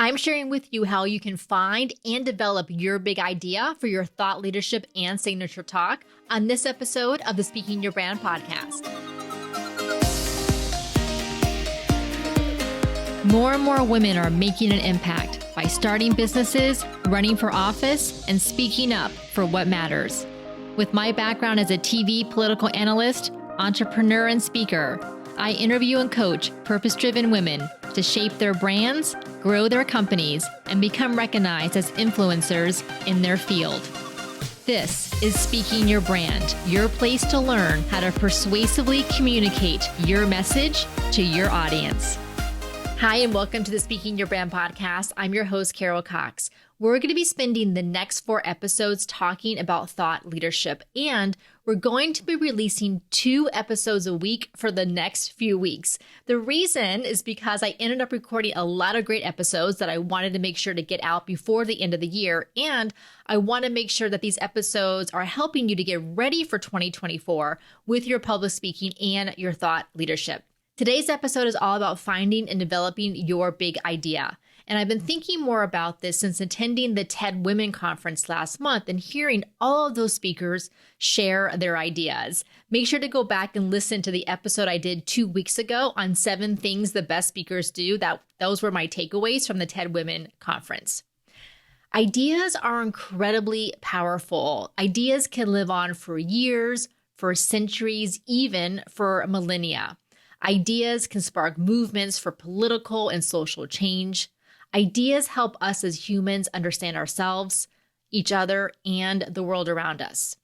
I'm sharing with you how you can find and develop your big idea for your thought leadership and signature talk on this episode of the Speaking Your Brand podcast. More and more women are making an impact by starting businesses, running for office, and speaking up for what matters. With my background as a TV political analyst, entrepreneur, and speaker, I interview and coach purpose-driven women to shape their brands, grow their companies, and become recognized as influencers in their field. This is Speaking Your Brand, your place to learn how to persuasively communicate your message to your audience. Hi, and welcome to the Speaking Your Brand podcast. I'm your host, Carol Cox. We're going to be spending the next 4 episodes talking about thought leadership, and we're going to be releasing 2 episodes a week for the next few weeks. The reason is because I ended up recording a lot of great episodes that I wanted to make sure to get out before the end of the year, and I want to make sure that these episodes are helping you to get ready for 2024 with your public speaking and your thought leadership. Today's episode is all about finding and developing your big idea. And I've been thinking more about this since attending the TED Women Conference last month and hearing all of those speakers share their ideas. Make sure to go back and listen to the episode I did 2 weeks ago on 7 things the best speakers do. Those were my takeaways from the TED Women Conference. Ideas are incredibly powerful. Ideas can live on for years, for centuries, even for millennia. Ideas can spark movements for political and social change. Ideas help us as humans understand ourselves, each other, and the world around us.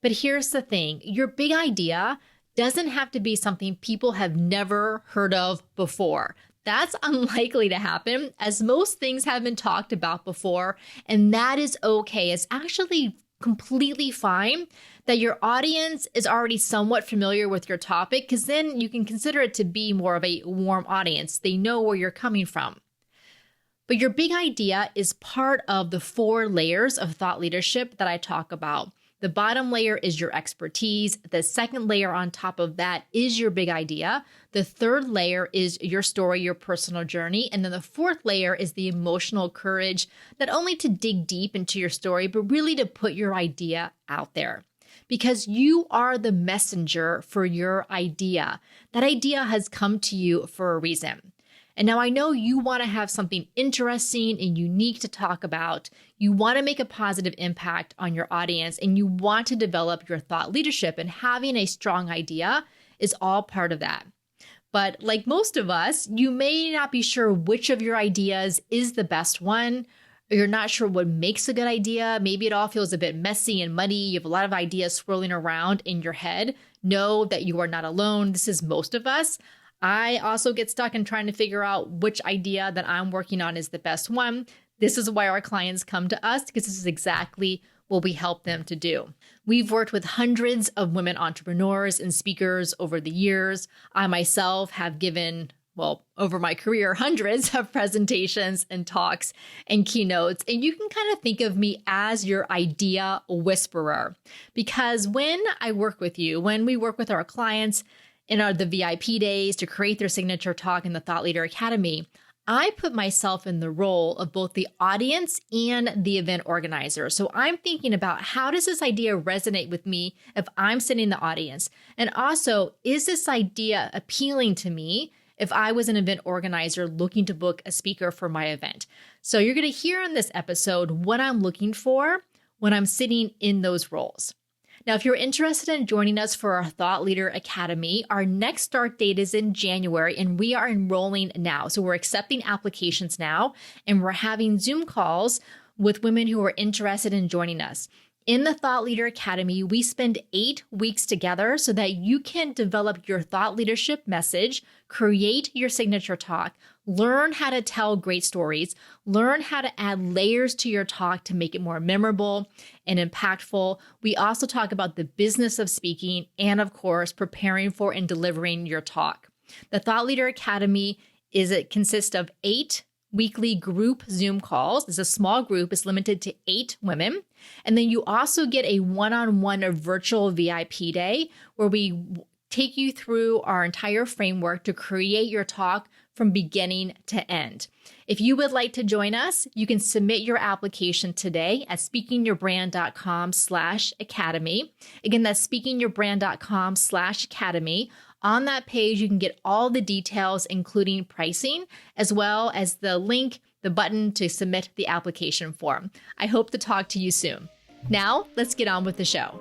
But here's the thing, your big idea doesn't have to be something people have never heard of before. That's unlikely to happen, as most things have been talked about before, and that is okay. It's actually completely fine that your audience is already somewhat familiar with your topic, because then you can consider it to be more of a warm audience. They know where you're coming from. But your big idea is part of the 4 layers of thought leadership that I talk about. The bottom layer is your expertise. The second layer on top of that is your big idea. The third layer is your story, your personal journey. And then the 4th layer is the emotional courage, not only to dig deep into your story, but really to put your idea out there. Because you are the messenger for your idea. That idea has come to you for a reason. And now I know you want to have something interesting and unique to talk about. You want to make a positive impact on your audience, and you want to develop your thought leadership, and having a strong idea is all part of that. But like most of us, you may not be sure which of your ideas is the best one, or you're not sure what makes a good idea. Maybe it all feels a bit messy and muddy. You have a lot of ideas swirling around in your head. Know that you are not alone. This is most of us. I also get stuck in trying to figure out which idea that I'm working on is the best one. This is why our clients come to us, because this is exactly what we help them to do. We've worked with hundreds of women entrepreneurs and speakers over the years. I myself have given, over my career, hundreds of presentations and talks and keynotes. And you can kind of think of me as your idea whisperer. Because when I work with you, when we work with our clients, in the VIP days to create their signature talk in the Thought Leader Academy, I put myself in the role of both the audience and the event organizer. So I'm thinking about, how does this idea resonate with me if I'm sitting in the audience? And also, is this idea appealing to me if I was an event organizer looking to book a speaker for my event? So you're going to hear in this episode what I'm looking for when I'm sitting in those roles. Now, if you're interested in joining us for our Thought Leader Academy, our next start date is in January, and we are enrolling now. So we're accepting applications now, and we're having Zoom calls with women who are interested in joining us. In the Thought Leader Academy, we spend 8 weeks together so that you can develop your thought leadership message, create your signature talk, learn how to tell great stories, learn how to add layers to your talk to make it more memorable and impactful. We also talk about the business of speaking and, of course, preparing for and delivering your talk. The Thought Leader Academy consists of 8 weekly group Zoom calls. It's a small group. It's limited to 8 women. And then you also get a one-on-one virtual VIP day where we take you through our entire framework to create your talk from beginning to end. If you would like to join us, you can submit your application today at speakingyourbrand.com/academy. Again, that's speakingyourbrand.com/academy. On that page, you can get all the details, including pricing, as well as the link, the button to submit the application form. I hope to talk to you soon. Now, let's get on with the show.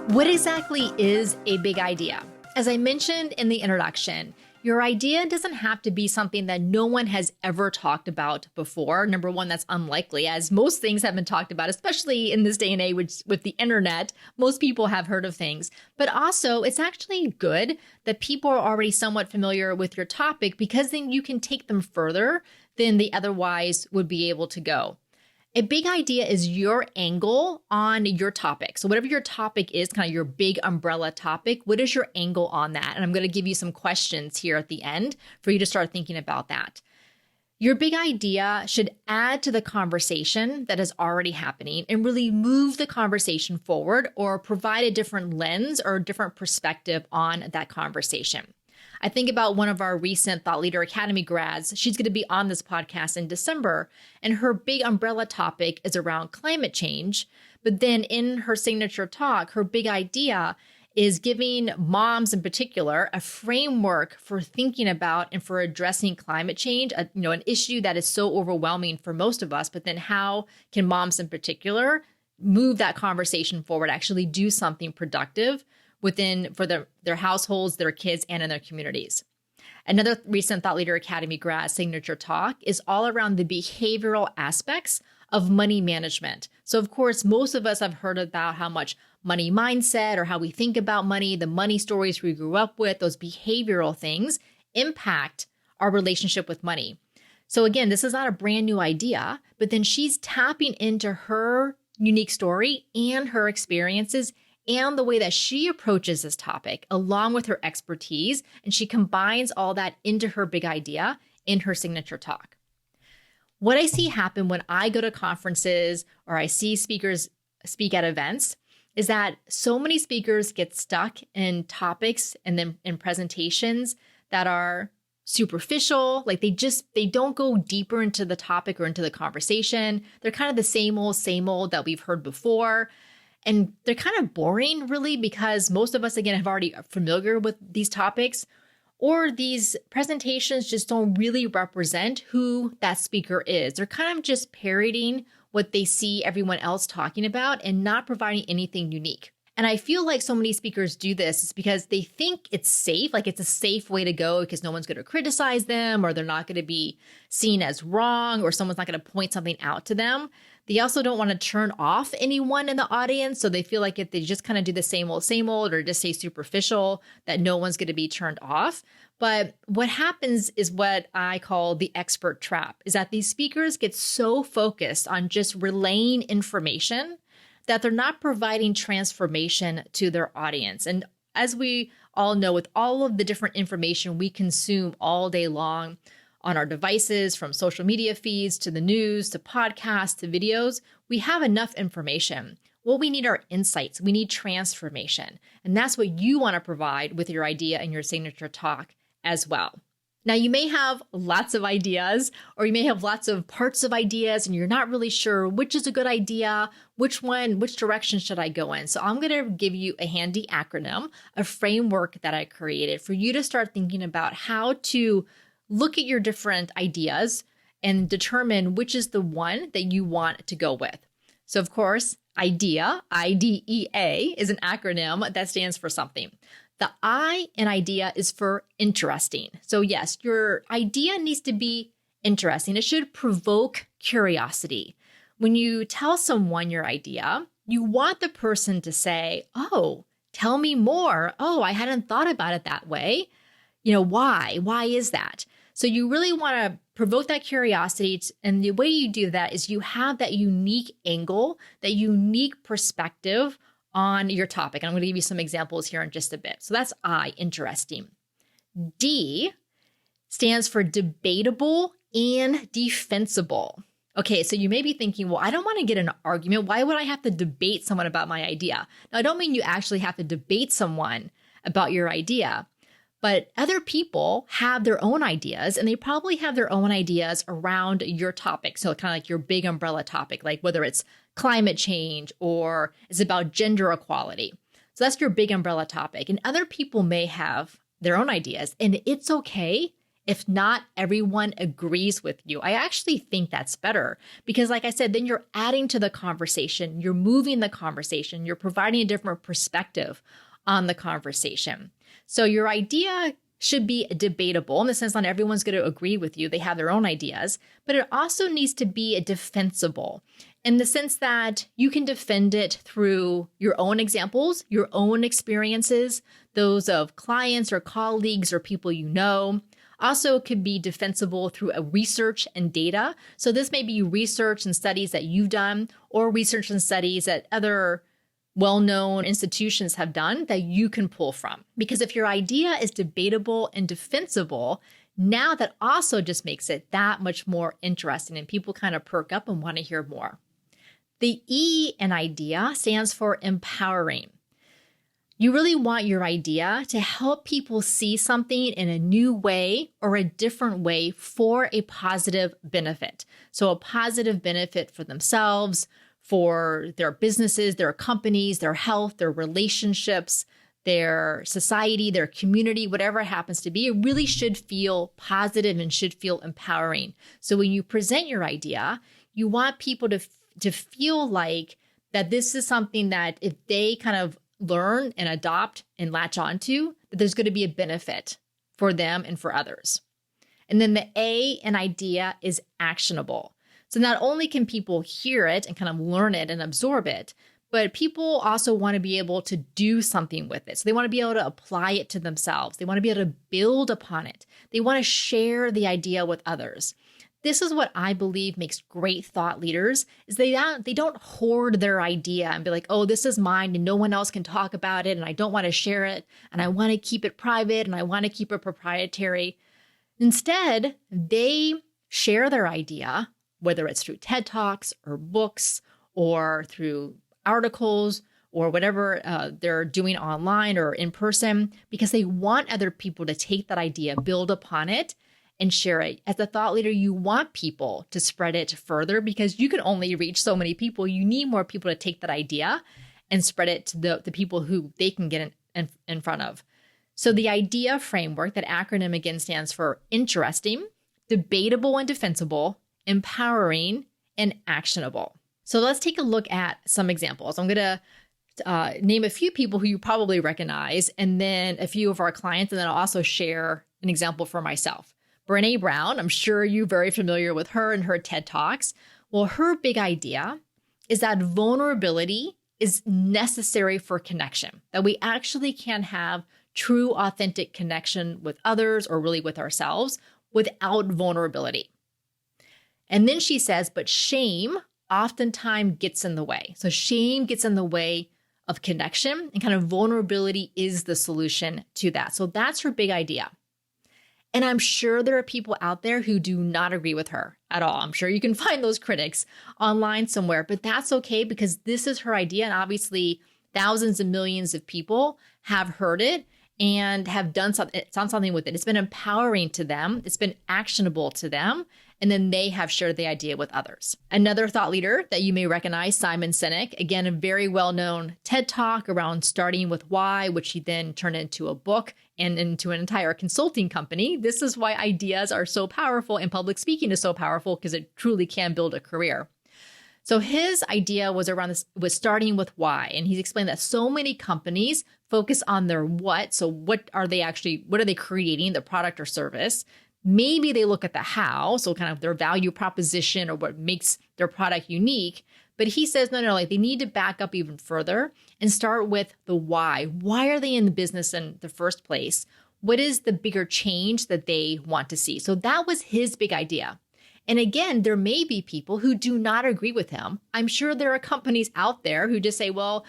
What exactly is a big idea? As I mentioned in the introduction, your idea doesn't have to be something that no one has ever talked about before. Number one, that's unlikely, as most things have been talked about, especially in this day and age with the internet. Most people have heard of things. But also, it's actually good that people are already somewhat familiar with your topic, because then you can take them further than they otherwise would be able to go. A big idea is your angle on your topic. So whatever your topic is, kind of your big umbrella topic, what is your angle on that? And I'm going to give you some questions here at the end for you to start thinking about that. Your big idea should add to the conversation that is already happening and really move the conversation forward, or provide a different lens or a different perspective on that conversation. I think about one of our recent Thought Leader Academy grads. She's going to be on this podcast in December, and her big umbrella topic is around climate change. But then in her signature talk, her big idea is giving moms in particular a framework for thinking about and for addressing climate change, an issue that is so overwhelming for most of us. But then how can moms in particular move that conversation forward, actually do something productive for their households, their kids, and in their communities. Another recent Thought Leader Academy grad signature talk is all around the behavioral aspects of money management. So of course, most of us have heard about how much money mindset, or how we think about money, the money stories we grew up with, those behavioral things impact our relationship with money. So again, this is not a brand new idea, but then she's tapping into her unique story and her experiences and the way that she approaches this topic, along with her expertise, and she combines all that into her big idea in her signature talk. What I see happen when I go to conferences or I see speakers speak at events is that so many speakers get stuck in topics and then in presentations that are superficial, like they don't go deeper into the topic or into the conversation. They're kind of the same old that we've heard before. And they're kind of boring, really, because most of us, again, have already familiar with these topics, or these presentations just don't really represent who that speaker is. They're kind of just parroting what they see everyone else talking about and not providing anything unique. And I feel like so many speakers do this is because they think it's safe, like it's a safe way to go because no one's going to criticize them, or they're not going to be seen as wrong, or someone's not going to point something out to them. They also don't want to turn off anyone in the audience. So they feel like if they just kind of do the same old, or just say superficial, that no one's going to be turned off. But what happens is what I call the expert trap, is that these speakers get so focused on just relaying information that they're not providing transformation to their audience. And as we all know, with all of the different information we consume all day long on our devices, from social media feeds to the news to podcasts to videos, we have enough information. What we need are insights. We need transformation. And that's what you want to provide with your idea and your signature talk as well. Now, you may have lots of ideas, or you may have lots of parts of ideas, and you're not really sure which is a good idea, which direction should I go in? So I'm going to give you a handy acronym, a framework that I created for you to start thinking about how to look at your different ideas and determine which is the one that you want to go with. So of course, I.D.E.A, I-D-E-A, is an acronym that stands for something. The I in idea is for interesting. So yes, your idea needs to be interesting. It should provoke curiosity. When you tell someone your idea, you want the person to say, "Oh, tell me more. Oh, I hadn't thought about it that way. Why? Why is that?" So you really want to provoke that curiosity. And the way you do that is you have that unique angle, that unique perspective on your topic. And I'm going to give you some examples here in just a bit. So that's I, interesting. D stands for debatable and defensible. Okay, so you may be thinking, well, I don't want to get in an argument. Why would I have to debate someone about my idea? Now, I don't mean you actually have to debate someone about your idea. But other people have their own ideas, and they probably have their own ideas around your topic. So kind of like your big umbrella topic, like whether it's climate change or it's about gender equality. So that's your big umbrella topic. And other people may have their own ideas, and it's okay if not everyone agrees with you. I actually think that's better because, like I said, then you're adding to the conversation, you're moving the conversation, you're providing a different perspective on the conversation. So your idea should be debatable in the sense not everyone's going to agree with you. They have their own ideas, but it also needs to be defensible in the sense that you can defend it through your own examples, your own experiences, those of clients or colleagues or people you know. Also, it could be defensible through a research and data. So this may be research and studies that you've done or research and studies that other well-known institutions have done that you can pull from. Because if your idea is debatable and defensible, now that also just makes it that much more interesting and people kind of perk up and want to hear more. The E in IDEA stands for empowering. You really want your idea to help people see something in a new way or a different way for a positive benefit. So a positive benefit for themselves, for their businesses, their companies, their health, their relationships, their society, their community, whatever it happens to be. It really should feel positive and should feel empowering. So when you present your idea, you want people to feel like that this is something that if they kind of learn and adopt and latch onto, that there's going to be a benefit for them and for others. And then the A in IDEA is actionable. So not only can people hear it and kind of learn it and absorb it, but people also want to be able to do something with it. So they want to be able to apply it to themselves. They want to be able to build upon it. They want to share the idea with others. This is what I believe makes great thought leaders is they don't hoard their idea and be like, oh, this is mine and no one else can talk about it and I don't want to share it and I want to keep it private and I want to keep it proprietary. Instead, they share their idea, whether it's through TED Talks or books or through articles or whatever they're doing online or in person, because they want other people to take that idea, build upon it, and share it. As a thought leader, you want people to spread it further because you can only reach so many people. You need more people to take that idea and spread it to the people who they can get in front of. So the IDEA framework, that acronym again stands for interesting, debatable and defensible, empowering, and actionable. So let's take a look at some examples. I'm going to name a few people who you probably recognize, and then a few of our clients, and then I'll also share an example for myself. Brené Brown, I'm sure you're very familiar with her and her TED Talks. Well, her big idea is that vulnerability is necessary for connection, that we actually can have true, authentic connection with others or really with ourselves without vulnerability. And then she says, but shame oftentimes gets in the way. So shame gets in the way of connection, and kind of vulnerability is the solution to that. So that's her big idea. And I'm sure there are people out there who do not agree with her at all. I'm sure you can find those critics online somewhere, but that's okay because this is her idea. And obviously thousands and millions of people have heard it and have done something with it. It's been empowering to them. It's been actionable to them. And then they have shared the idea with others. Another thought leader that you may recognize, Simon Sinek, again, a very well-known TED Talk around starting with why, which he then turned into a book and into an entire consulting company. This is why ideas are so powerful and public speaking is so powerful because it truly can build a career. So his idea was around this, was starting with why. And he's explained that so many companies focus on their what. So what are they creating, the product or service? Maybe they look at the how, so kind of their value proposition or what makes their product unique. But he says, no, like they need to back up even further and start with the why. Why are they in the business in the first place? What is the bigger change that they want to see? So that was his big idea. And again, there may be people who do not agree with him. I'm sure there are companies out there who just say, well,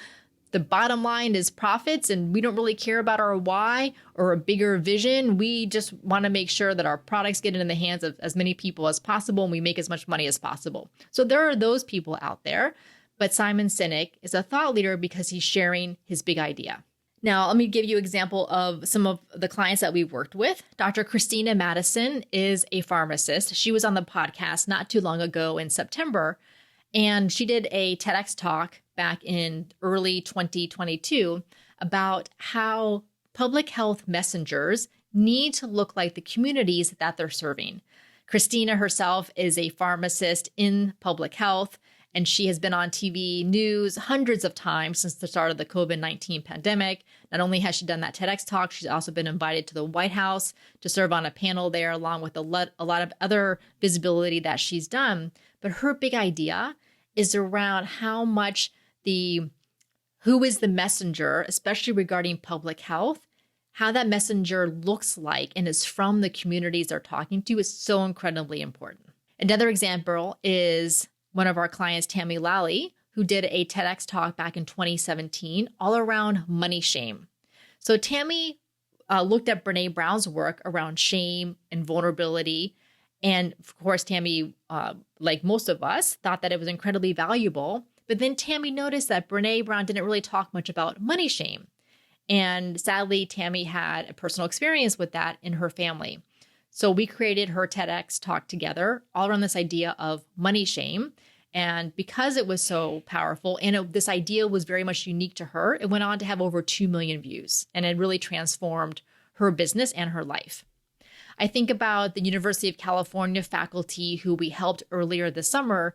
the bottom line is profits and we don't really care about our why or a bigger vision. We just want to make sure that our products get in the hands of as many people as possible and we make as much money as possible. So there are those people out there. But Simon Sinek is a thought leader because he's sharing his big idea. Now, let me give you an example of some of the clients that we've worked with. Dr. Christina Madison is a pharmacist. She was on the podcast not too long ago in September, and she did a TEDx talk back in early 2022 about how public health messengers need to look like the communities that they're serving. Christina herself is a pharmacist in public health, and she has been on TV news hundreds of times since the start of the COVID-19 pandemic. Not only has she done that TEDx talk, she's also been invited to the White House to serve on a panel there, along with a lot of other visibility that she's done. But her big idea is around how much who is the messenger, especially regarding public health, how that messenger looks like and is from the communities they're talking to is so incredibly important. Another example is one of our clients, Tammy Lally, who did a TEDx talk back in 2017 all around money shame. So Tammy looked at Brene Brown's work around shame and vulnerability. And of course, Tammy, like most of us, thought that it was incredibly valuable. But then Tammy noticed that Brene Brown didn't really talk much about money shame. And sadly, Tammy had a personal experience with that in her family. So we created her TEDx talk together all around this idea of money shame. And because it was so powerful and this idea was very much unique to her, it went on to have over 2 million views. And it really transformed her business and her life. I think about the University of California faculty who we helped earlier this summer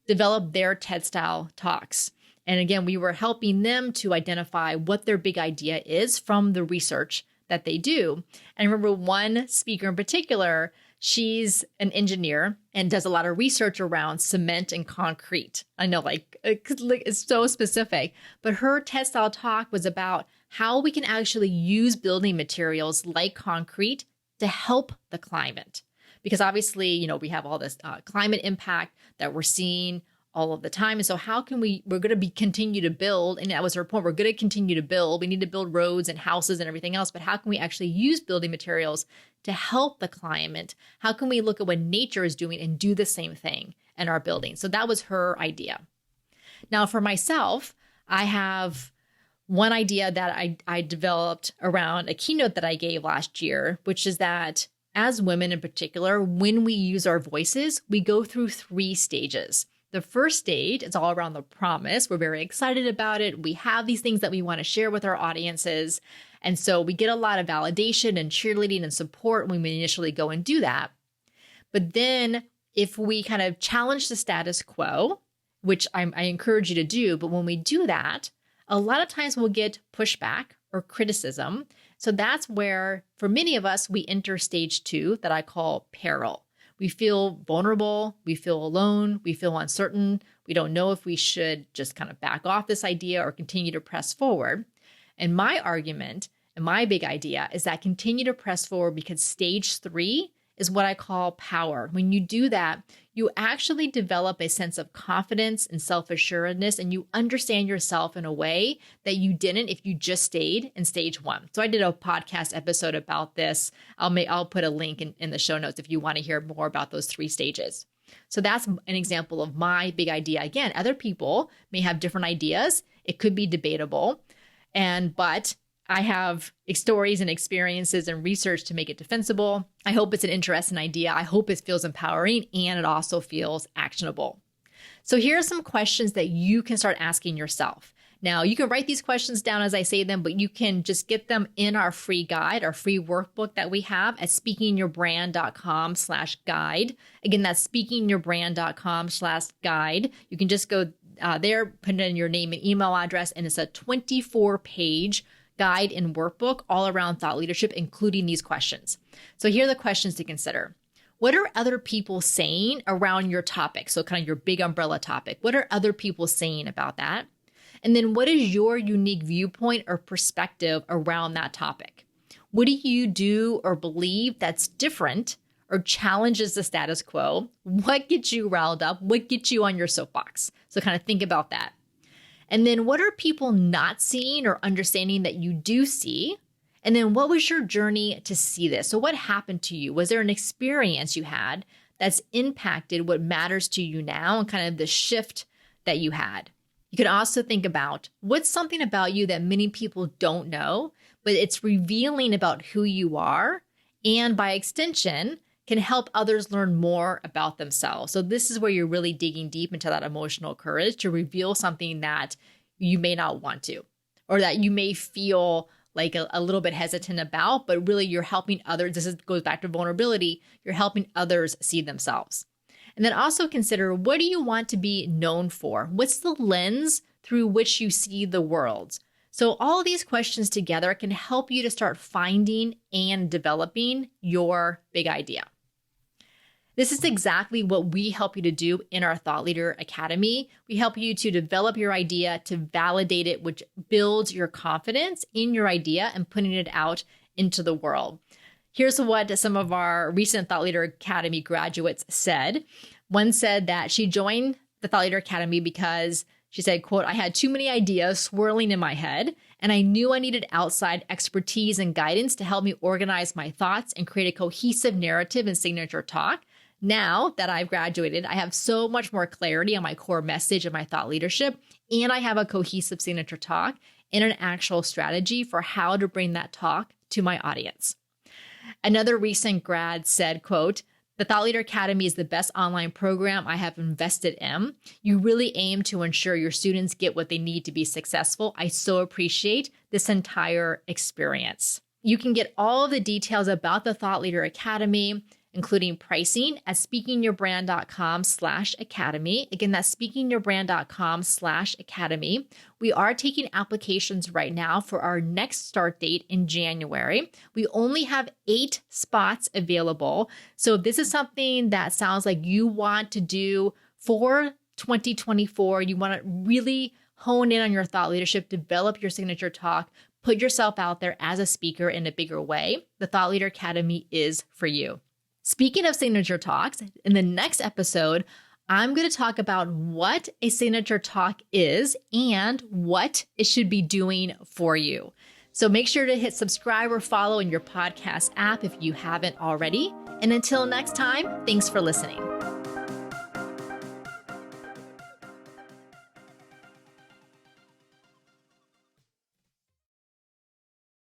develop their TED-style talks. And again, we were helping them to identify what their big idea is from the research that they do. And I remember one speaker in particular, she's an engineer and does a lot of research around cement and concrete. I know, it's so specific, but her TED-style talk was about how we can actually use building materials like concrete to help the climate. Because obviously, we have all this climate impact that we're seeing all of the time. And so how can we're going to continue to build, and that was her point, we're going to continue to build. We need to build roads and houses and everything else, but how can we actually use building materials to help the climate? How can we look at what nature is doing and do the same thing in our buildings? So that was her idea. Now for myself, I have one idea that I developed around a keynote that I gave last year, which is that as women in particular, when we use our voices, we go through 3 stages. The first stage is all around the promise. We're very excited about it. We have these things that we want to share with our audiences. And so we get a lot of validation and cheerleading and support when we initially go and do that. But then if we kind of challenge the status quo, which I encourage you to do, but when we do that, a lot of times we'll get pushback or criticism. So that's where, for many of us, we enter stage 2 that I call peril. We feel vulnerable, we feel alone, we feel uncertain. We don't know if we should just kind of back off this idea or continue to press forward. And my argument and my big idea is that continue to press forward because stage 3 is what I call power. When you do that, you actually develop a sense of confidence and self-assuredness, and you understand yourself in a way that you didn't if you just stayed in stage 1. So I did a podcast episode about this. I'll put a link in the show notes if you want to hear more about those 3 stages. So that's an example of my big idea. Again, other people may have different ideas. It could be debatable, but I have stories and experiences and research to make it defensible. I hope it's an interesting idea. I hope it feels empowering and it also feels actionable. So here are some questions that you can start asking yourself. Now, you can write these questions down as I say them, but you can just get them in our free guide, our free workbook that we have at speakingyourbrand.com/guide. Again, that's speakingyourbrand.com/guide. You can just go there, put in your name and email address, and it's a 24-page guide and workbook all around thought leadership, including these questions. So here are the questions to consider. What are other people saying around your topic? So kind of your big umbrella topic. What are other people saying about that? And then what is your unique viewpoint or perspective around that topic? What do you do or believe that's different or challenges the status quo? What gets you riled up? What gets you on your soapbox? So kind of think about that. And then what are people not seeing or understanding that you do see? And then what was your journey to see this? So what happened to you? Was there an experience you had that's impacted what matters to you now and kind of the shift that you had? You can also think about what's something about you that many people don't know, but it's revealing about who you are, and by extension, can help others learn more about themselves. So this is where you're really digging deep into that emotional courage to reveal something that you may not want to, or that you may feel like a little bit hesitant about, but really you're helping others. Goes back to vulnerability. You're helping others see themselves. And then also consider, what do you want to be known for? What's the lens through which you see the world? So all of these questions together can help you to start finding and developing your big idea. This is exactly what we help you to do in our Thought Leader Academy. We help you to develop your idea, to validate it, which builds your confidence in your idea and putting it out into the world. Here's what some of our recent Thought Leader Academy graduates said. One said that she joined the Thought Leader Academy because she said, quote, "I had too many ideas swirling in my head, and I knew I needed outside expertise and guidance to help me organize my thoughts and create a cohesive narrative and signature talk. Now that I've graduated, I have so much more clarity on my core message and my thought leadership, and I have a cohesive signature talk and an actual strategy for how to bring that talk to my audience." Another recent grad said, quote, "The Thought Leader Academy is the best online program I have invested in. You really aim to ensure your students get what they need to be successful. I so appreciate this entire experience." You can get all of the details about the Thought Leader Academy, including pricing, at speakingyourbrand.com/academy. Again, that's speakingyourbrand.com/academy. We are taking applications right now for our next start date in January. We only have 8 spots available. So if this is something that sounds like you want to do for 2024, you want to really hone in on your thought leadership, develop your signature talk, put yourself out there as a speaker in a bigger way, the Thought Leader Academy is for you. Speaking of signature talks, in the next episode, I'm going to talk about what a signature talk is and what it should be doing for you. So make sure to hit subscribe or follow in your podcast app if you haven't already. And until next time, thanks for listening.